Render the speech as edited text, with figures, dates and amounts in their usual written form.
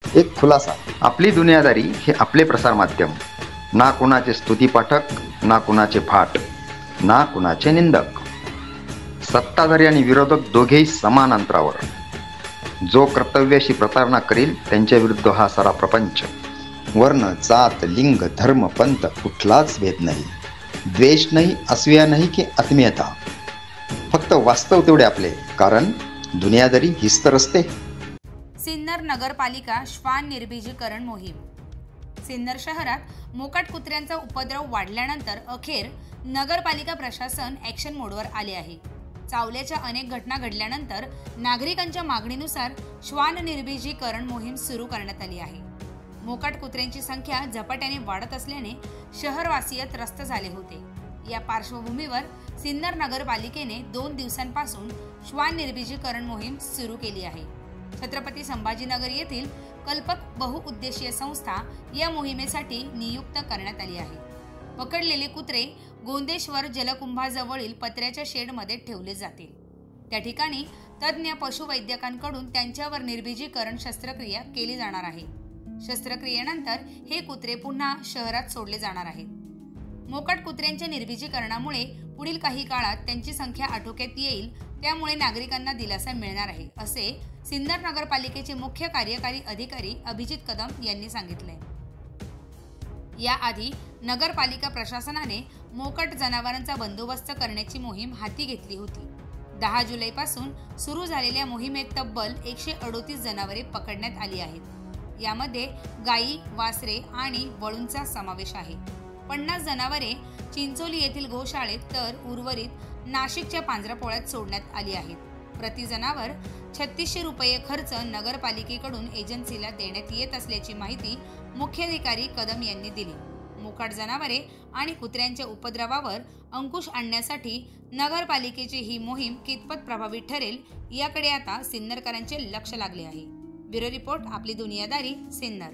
एक खुलासा, आपली दुनियादारी हे आपले प्रसार माध्यम, ना कुणाचे स्तुतीपाठक, ना कुणाचे फाट, ना कुणाचे निंदक, सत्ताधारी आणि विरोधक दोघेही समान अंतरावर. जो कर्तव्याशी प्रतारणा करेल त्यांच्या विरुद्ध हा सारा प्रपंच. वर्ण, जात, लिंग, धर्म, पंथ कुठलाच भेद नाही, द्वेष नाही, असूया नाही की आत्मीयता. फक्त वास्तव तेवढे आपले, कारण दुनियादारी हीच तर असते. सिन्नर नगरपालिका श्वान निर्बीजीकरण मोहीम. सिन्नर शहरात मोकाट कुत्र्यांचा उपद्रव वाढल्यानंतर अखेर नगरपालिका प्रशासन ॲक्शन मोडवर आले आहे. चावल्याच्या अनेक घटना घडल्यानंतर नागरिकांच्या मागणीनुसार श्वान निर्बीजीकरण मोहीम सुरू करण्यात आली आहे. मोकाट कुत्र्यांची संख्या झपाट्याने वाढत असल्याने शहरवासीय त्रस्त झाले होते. या पार्श्वभूमीवर सिन्नर नगरपालिकेने 2 दिवसांपासून श्वान निर्बीजीकरण मोहीम सुरू केली आहे. छत्रपती संभाजीनगर येथील कल्पक बहुउद्देशीय संस्था या मोहिमेसाठी नियुक्त करण्यात आली आहे. पकडलेले कुत्रे गोंदेश्वर जलकुंभाजवळील पत्र्याच्या शेडमध्ये ठेवले जातील. त्या ठिकाणी तज्ज्ञ पशुवैद्यकांकडून त्यांच्यावर निर्बीजीकरण शस्त्रक्रिया केली जाणार आहे. शस्त्रक्रियेनंतर हे कुत्रे पुन्हा शहरात सोडले जाणार आहेत. मोकाट कुत्र्यांच्या निर्बीजीकरणामुळे पुढील काही काळात त्यांची संख्या आटोक्यात येईल, त्यामुळे नागरिकांना दिलासा मिळणार आहे, असे सिन्नर नगरपालिकेचे मुख्य कार्यकारी अधिकारी अभिजित कदम यांनी सांगितले. याआधी नगरपालिका प्रशासनाने मोकाट जनावरांचा बंदोबस्त करण्याची मोहीम हाती घेतली होती. 10 जुलैपासून सुरू झालेल्या मोहिमेत तब्बल 138 जनावरे पकडण्यात आली आहेत. यामध्ये गायी, वासरे आणि वळूंचा समावेश आहे. 50 जनावरे चिंचोली येथील गोशाळेत तर उर्वरित नाशिकच्या पांजरापोळ्यात सोडण्यात आली आहेत. प्रति जनावर 3600 रुपये खर्च नगरपालिकेकडून एजन्सीला देण्यात येत असल्याची माहिती मुख्याधिकारी कदम यांनी दिली. मोकाट जनावरे आणि कुत्र्यांच्या उपद्रवावर अंकुश आणण्यासाठी नगरपालिकेची ही मोहीम कितपत प्रभावी ठरेल याकडे आता सिन्नरकरांचे लक्ष लागले आहे. ब्युरो रिपोर्ट, आपली दुनियादारी, सिन्नर.